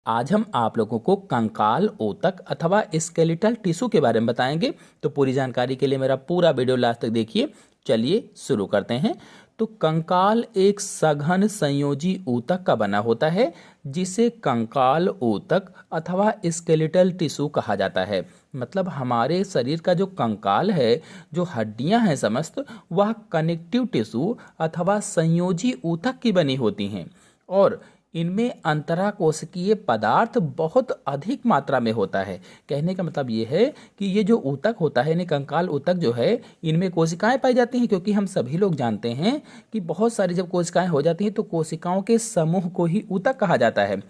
आज हम आप लोगों को कंकाल ऊतक अथवा स्केलेटल टिश्यू के बारे में बताएंगे। तो पूरी जानकारी के लिए मेरा पूरा वीडियो लास्ट तक देखिए। चलिए शुरू करते हैं। तो कंकाल एक सघन संयोजी ऊतक का बना होता है जिसे कंकाल ऊतक अथवा स्केलेटल टिश्यू कहा जाता है। मतलब हमारे शरीर का जो कंकाल है, जो हड्डियां हैं समस्त, वह कनेक्टिव टिश्यू अथवा संयोजी ऊतक की बनी होती हैं और इनमें अंतराकोशिकीय पदार्थ बहुत अधिक मात्रा में होता है। कहने का मतलब ये है कि ये जो ऊतक होता है, यानी कंकाल ऊतक जो है, इनमें कोशिकाएं पाई जाती हैं। क्योंकि हम सभी लोग जानते हैं कि बहुत सारी जब कोशिकाएं हो जाती हैं तो कोशिकाओं के समूह को ही ऊतक कहा जाता है।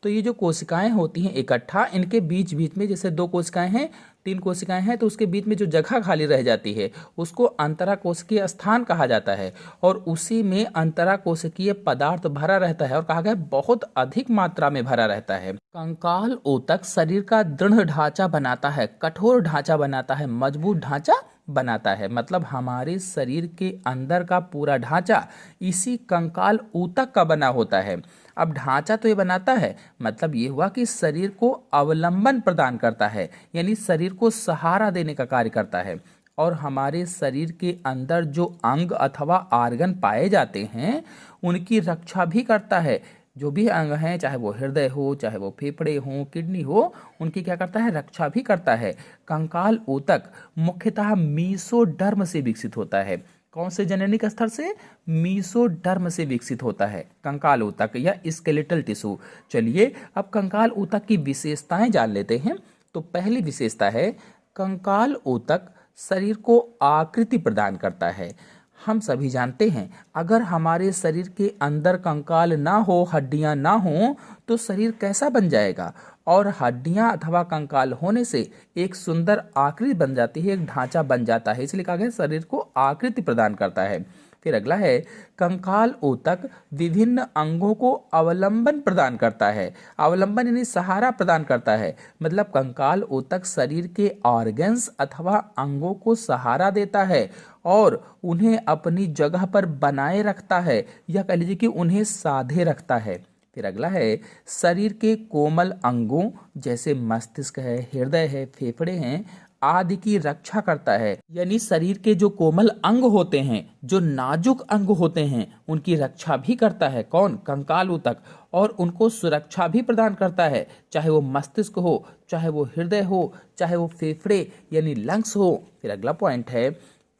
तो ये जो कोशिकाएं होती हैं इकट्ठा, इनके बीच बीच में जैसे दो कोशिकाएं हैं, तीन कोशिकाएं हैं, तो उसके बीच में जो जगह खाली रह जाती है उसको अंतराकोशिकीय स्थान कहा जाता है और उसी में अंतराकोशिकीय पदार्थ भरा रहता है और कहा गया बहुत अधिक मात्रा में भरा रहता है। कंकाल ऊतक शरीर का दृढ़ ढांचा बनाता है, कठोर ढांचा बनाता है, मजबूत ढांचा बनाता है। मतलब हमारे शरीर के अंदर का पूरा ढांचा इसी कंकाल ऊतक का बना होता है। अब ढांचा तो ये बनाता है, मतलब ये हुआ कि शरीर को अवलंबन प्रदान करता है, यानी शरीर को सहारा देने का कार्य करता है। और हमारे शरीर के अंदर जो अंग अथवा आर्गन पाए जाते हैं उनकी रक्षा भी करता है। जो भी अंग हैं, चाहे वो हृदय हो, चाहे वो फेफड़े हो, किडनी हो, उनकी क्या करता है, रक्षा भी करता है। कंकाल ऊतक मुख्यतः मीसोडर्म से विकसित होता है। कौन से जननिक स्तर से? मीसोडर्म से विकसित होता है कंकाल ऊतक या स्केलेटल टिश्यू। चलिए अब कंकाल ऊतक की विशेषताएं जान लेते हैं। तो पहली विशेषता है, कंकाल ऊतक शरीर को आकृति प्रदान करता है। हम सभी जानते हैं अगर हमारे शरीर के अंदर कंकाल ना हो, हड्डियां ना हो, तो शरीर कैसा बन जाएगा। और हड्डियां अथवा कंकाल होने से एक सुंदर आकृति बन जाती है, एक ढांचा बन जाता है, इसलिए कहा गया शरीर को आकृति प्रदान करता है। फिर अगला है, कंकाल ऊतक विभिन्न अंगों को अवलंबन प्रदान करता है। अवलंबन यानी सहारा प्रदान करता है। मतलब कंकाल ऊतक शरीर के ऑर्गन्स अथवा अंगों को सहारा देता है और उन्हें अपनी जगह पर बनाए रखता है, या कह लीजिए कि उन्हें साधे रखता है। फिर अगला है, शरीर के कोमल अंगों जैसे मस्तिष्क है, हृदय है, फेफड़े हैं आदि की रक्षा करता है। यानी शरीर के जो कोमल अंग होते हैं, जो नाजुक अंग होते हैं, उनकी रक्षा भी करता है। कौन? कंकाल ऊतक। और उनको सुरक्षा भी प्रदान करता है, चाहे वो मस्तिष्क हो, चाहे वो हृदय हो, चाहे वो फेफड़े यानी लंग्स हो। फिर अगला पॉइंट है,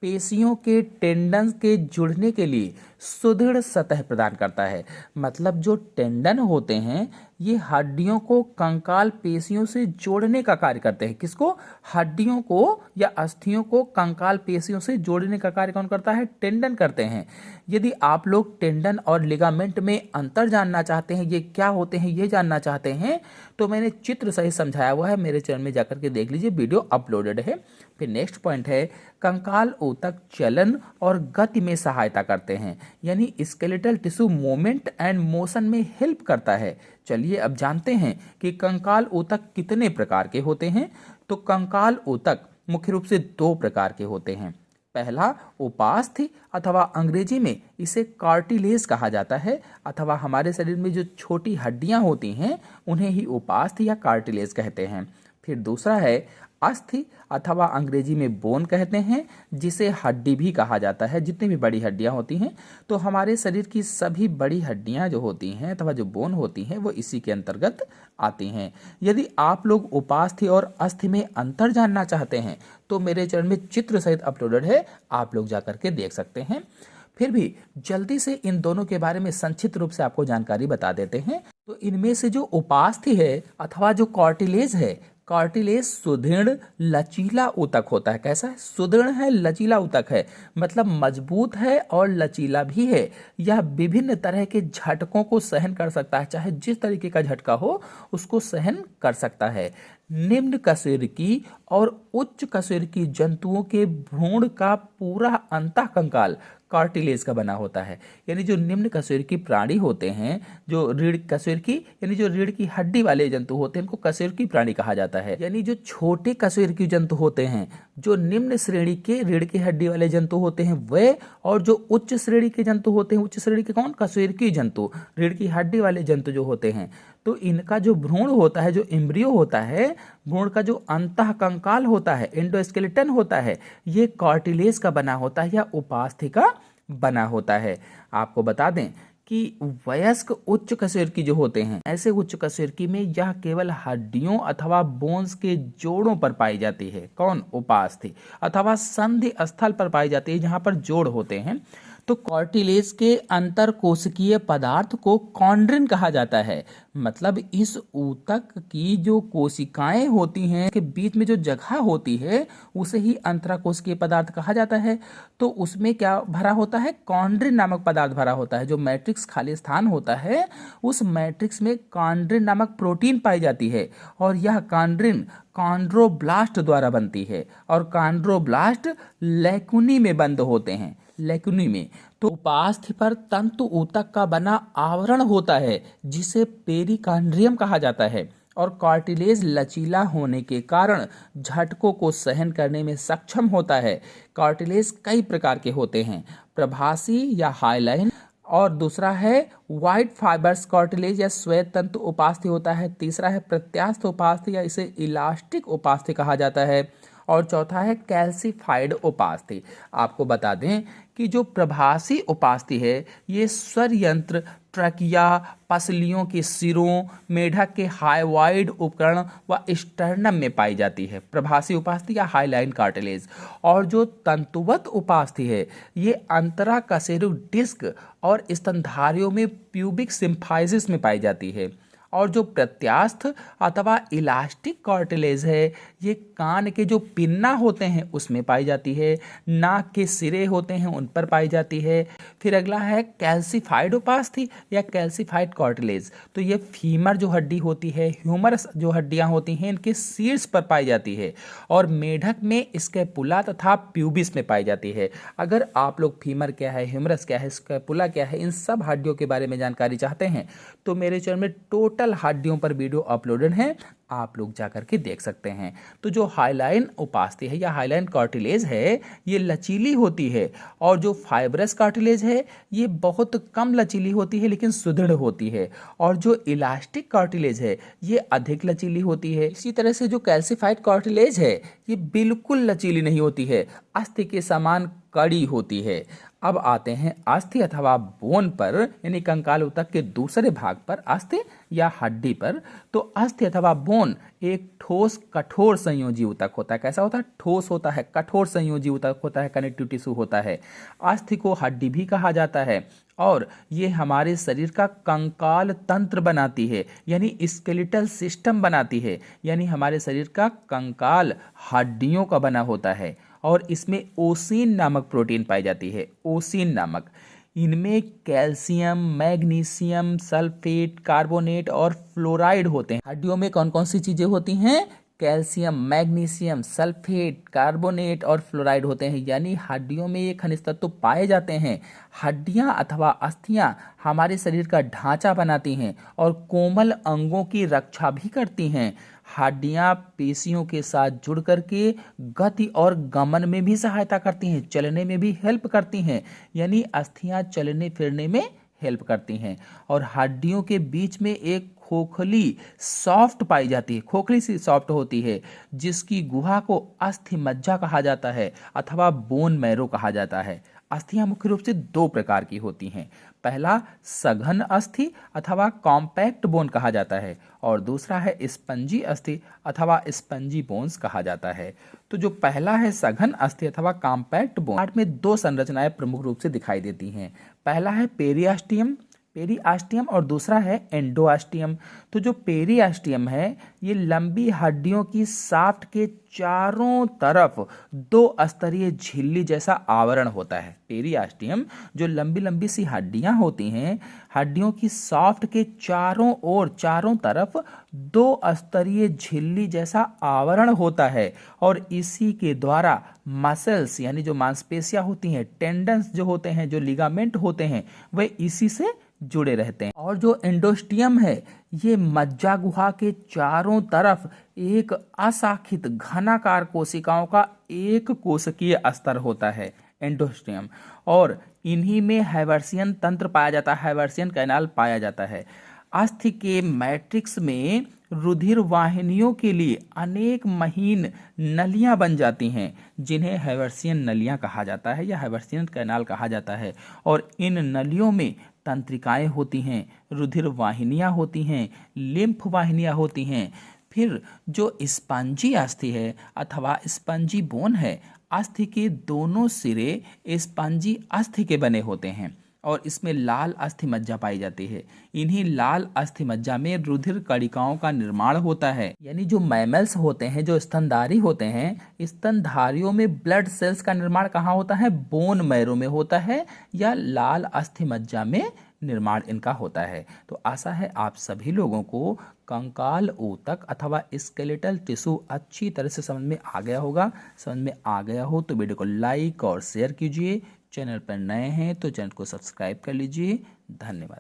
पेशियों के टेंडन के जुड़ने के लिए सुदृढ़ सतह प्रदान करता है। मतलब जो टेंडन होते हैं ये हड्डियों को कंकाल पेशियों से जोड़ने का कार्य करते हैं। किसको? हड्डियों को या अस्थियों को कंकाल पेशियों से जोड़ने का कार्य कौन करता है? टेंडन करते हैं। यदि आप लोग टेंडन और लिगामेंट में अंतर जानना चाहते हैं, ये क्या होते हैं ये जानना चाहते हैं, तो मैंने चित्र सहित समझाया हुआ है, मेरे चैनल में जाकर के देख लीजिए, वीडियो अपलोडेड है। फिर नेक्स्ट पॉइंट है, कंकाल ऊतक चलन और गति में सहायता करते हैं, यानी skeletal tissue movement and motion में हेल्प करता है। चलिए अब जानते हैं कि कंकाल ऊतक कितने प्रकार के होते हैं। तो कंकाल ऊतक मुख्य रूप से दो प्रकार के होते हैं। पहला उपास्थि अथवा अंग्रेजी में इसे कार्टिलेज कहा जाता है, अथवा हमारे शरीर में जो छोटी हड्डियां होती हैं उन्हें ही उपास्थि या कार्टिलेज कहते हैं। फिर दूसरा है अस्थि अथवा अंग्रेजी में बोन कहते हैं, जिसे हड्डी भी कहा जाता है। जितनी भी बड़ी हड्डियां होती हैं, तो हमारे शरीर की सभी बड़ी हड्डियां जो होती हैं अथवा जो बोन होती हैं वो इसी के अंतर्गत आती हैं। यदि आप लोग उपास्थि और अस्थि में अंतर जानना चाहते हैं तो मेरे चैनल में चित्र सहित अपलोडेड है, आप लोग जाकर के देख सकते हैं। फिर भी जल्दी से इन दोनों के बारे में संक्षिप्त रूप से आपको जानकारी बता देते हैं। तो इनमें से जो उपास्थि है अथवा जो कार्टिलेज है, कार्टिलेज सुदृढ़ लचीला ऊतक होता है। कैसा है? सुदृढ़ है, लचीला ऊतक है, मतलब मजबूत है और लचीला भी है। यह विभिन्न तरह के झटकों को सहन कर सकता है, चाहे जिस तरीके का झटका हो उसको सहन कर सकता है। निम्न कशेरुकी और उच्च कशेरुकी जंतुओं के भ्रूण का पूरा अंतःकंकाल कार्टिलेज का बना होता है। यानी जो निम्न कशेरुकी प्राणी होते हैं, जो रीढ़ कशेरुकी यानी जो रीढ़ की हड्डी वाले जंतु होते हैं, इनको कशेरुकी प्राणी कहा जाता है। यानी जो छोटे कशेरुकी जंतु होते हैं, जो निम्न श्रेणी के रीढ़ की हड्डी वाले जंतु होते हैं वे, और जो उच्च श्रेणी के जंतु होते हैं, उच्च श्रेणी के कौन? कशेरुकी जंतु, रीढ़ की हड्डी वाले जंतु जो होते हैं, तो इनका जो भ्रूण होता है, जो एम्ब्रियो होता है, भ्रूण का जो अंतः कंकाल होता है, एंडोस्केलेटन होता है, ये कार्टिलेज का बना होता है या उपास्थि का बना होता है। आपको बता दें कि वयस्क उच्च कशेरुकी जो होते हैं, ऐसे उच्च कशेरुकी में यह केवल हड्डियों अथवा बोन्स के जोड़ों पर पाई जाती है। कौन? उपास्थि, अथवा संधि स्थल पर पाई जाती है जहां पर जोड़ होते हैं। तो कार्टिलेज के अंतर कोशिकीय पदार्थ को कॉन्ड्रिन कहा जाता है। मतलब इस ऊतक की जो कोशिकाएं होती हैं के बीच में जो जगह होती है उसे ही अंतराकोशिकीय पदार्थ कहा जाता है। तो उसमें क्या भरा होता है? कॉन्ड्रिन नामक पदार्थ भरा होता है। जो मैट्रिक्स खाली स्थान होता है उस मैट्रिक्स में कॉन्ड्रिन नामक प्रोटीन पाई जाती है और यह कॉन्ड्रिन कॉन्ड्रोब्लास्ट द्वारा बनती है और कॉन्ड्रोब्लास्ट लैकुनी में बंद होते हैं, लैकुनी में। तो उपास्थि पर तंतु ऊतक का बना आवरण होता है जिसे पेरिकांड्रियम कहा जाता है और कार्टिलेज लचीला होने के कारण झटकों को सहन करने में सक्षम होता है। कार्टिलेज कई प्रकार के होते हैं, प्रभासी या हाइलाइन, और दूसरा है व्हाइट फाइबर्स कार्टिलेज या श्वेत तंतु उपास्थि होता है। तीसरा है प्रत्यास्थ उपास्थि या इसे इलास्टिक उपास्थि कहा जाता है और चौथा है कैल्सिफाइड उपास्थि। आपको बता दें कि जो प्रभासी उपास्थि है ये स्वर यंत्र, ट्रकिया, पसलियों के सिरों, मेढक के हाइवाइड उपकरण व स्टर्नम में पाई जाती है, प्रभासी उपास्थि या हाइलाइन कार्टिलेज। और जो तंतुवत उपास्थि है ये अंतरा कशेरुक डिस्क और स्तनधारियों में प्यूबिक सिम्फाइसिस में पाई जाती है। और जो प्रत्यास्थ अथवा इलास्टिक कार्टिलेज है ये कान के जो पिन्ना होते हैं उसमें पाई जाती है, नाक के सिरे होते हैं उन पर पाई जाती है। फिर अगला है कैल्सिफाइड उपास्थि या कैल्सिफाइड कार्टिलेज। तो ये फीमर जो हड्डी होती है, ह्यूमरस जो हड्डियां होती हैं इनके शीर्ष पर पाई जाती है और मेढक में स्कैपुला तथा प्यूबिस में पाई जाती है। अगर आप लोग फीमर क्या है, ह्यूमरस क्या है, स्कैपुला क्या है, इन सब हड्डियों के बारे में जानकारी चाहते हैं तो मेरे चैनल में टोटल हड्डियों पर वीडियो अपलोडेड है, आप लोग जाकर के देख सकते हैं। तो जो हाइलाइन उपास्थि है या हाइलाइन कार्टिलेज है ये लचीली होती है और जो फाइब्रस कार्टिलेज है ये बहुत कम लचीली होती है लेकिन सुदृढ़ होती है और जो इलास्टिक कार्टिलेज है ये अधिक लचीली होती है। इसी तरह से जो कैल्सिफाइड कार्टिलेज है ये बिल्कुल लचीली नहीं होती है, अस्थि के समान कड़ी होती है। अब आते हैं अस्थि अथवा बोन पर, यानी कंकाल ऊतक के दूसरे भाग पर, अस्थि या हड्डी पर। तो अस्थि अथवा बोन एक ठोस कठोर संयोजी ऊतक होता है। कैसा होता है? ठोस होता है, कठोर संयोजी ऊतक होता है, कनेक्टिव टिश्यू होता है। अस्थि को हड्डी भी कहा जाता है और ये हमारे शरीर का कंकाल तंत्र बनाती है, यानी स्केलेटल सिस्टम बनाती है, यानी हमारे शरीर का कंकाल हड्डियों का बना होता है और इसमें ओसिन नामक प्रोटीन पाई जाती है, ओसिन नामक। इनमें कैल्शियम, मैग्नीशियम, सल्फेट, कार्बोनेट और फ्लोराइड होते हैं। हड्डियों में कौन कौन सी चीजें होती हैं? कैल्शियम, मैग्नीशियम, सल्फेट, कार्बोनेट और फ्लोराइड होते हैं, यानी हड्डियों में ये खनिज तत्व पाए जाते हैं। हड्डियां अथवा अस्थियां हमारे शरीर का ढांचा बनाती हैं और कोमल अंगों की रक्षा भी करती हैं। हड्डियां पेशियों के साथ जुड़ करके गति और गमन में भी सहायता करती हैं, चलने में भी हेल्प करती हैं, यानी अस्थियां चलने फिरने में हेल्प करती हैं। और हड्डियों के बीच में एक खोखली सॉफ्ट पाई जाती है, खोखली सी सॉफ्ट होती है जिसकी गुहा को अस्थि मज्जा कहा जाता है अथवा बोन मैरो कहा जाता है। अस्थियां मुख्य रूप से दो प्रकार की होती हैं, पहला सघन अस्थि अथवा कॉम्पैक्ट बोन कहा जाता है और दूसरा है स्पंजी अस्थि अथवा स्पंजी बोन्स कहा जाता है। तो जो पहला है सघन अस्थि अथवा कॉम्पैक्ट बोन में दो संरचनाएं प्रमुख रूप से दिखाई देती हैं, पहला है पेरियास्टियम और दूसरा है एंडोआस्टियम। तो जो पेरियास्टियम है ये लंबी हड्डियों की शाफ्ट के चारों तरफ दो स्तरीय झिल्ली जैसा आवरण होता है। पेरियास्टियम जो लंबी लंबी सी हड्डियां होती हैं, हड्डियों की शाफ्ट के चारों ओर चारों तरफ दो स्तरीय झिल्ली जैसा आवरण होता है और इसी के द्वारा मसल्स यानी जो मांसपेशियां होती हैं, टेंडन्स जो होते हैं, जो लिगामेंट होते हैं, वे इसी से जुड़े रहते हैं। और जो एंडोस्टियम है ये मज्जा गुहा के चारों तरफ एक अशाखित घनाकार कोशिकाओं का एक कोशिकीय स्तर होता है, एंडोस्टियम। और इन्हीं में हैवर्सियन तंत्र पाया जाता है, हैवर्सियन कैनाल पाया जाता है। अस्थि के मैट्रिक्स में रुधिर वाहिनियों के लिए अनेक महीन नलियां बन जाती हैं, जिन्हें हैवर्सियन नलियां कहा जाता है या हैवर्सियन कैनाल कहा जाता है। और इन नलियों में तंत्रिकाएं होती हैं, रुधिर वाहिनियां होती हैं, लिम्फ वाहिनियां होती हैं। फिर जो स्पंजी अस्थि है अथवा स्पंजी बोन है, अस्थि के दोनों सिरे स्पंजी अस्थि के बने होते हैं और इसमें लाल अस्थि मज्जा पाई जाती है। इन्हीं लाल अस्थि मज्जा में रुधिर कणिकाओं का निर्माण होता है। यानी जो मैमल्स होते हैं, जो स्तनधारी होते हैं, स्तनधारियों में ब्लड सेल्स का निर्माण कहाँ होता है? बोन मैरो में होता है या लाल अस्थि मज्जा में निर्माण इनका होता है। तो आशा है आप सभी लोगों को कंकाल ऊतक अथवा स्केलेटल टिश्यू अच्छी तरह से समझ में आ गया होगा। समझ में आ गया हो तो वीडियो को लाइक और शेयर कीजिए। चैनल पर नए हैं तो चैनल को सब्सक्राइब कर लीजिए। धन्यवाद।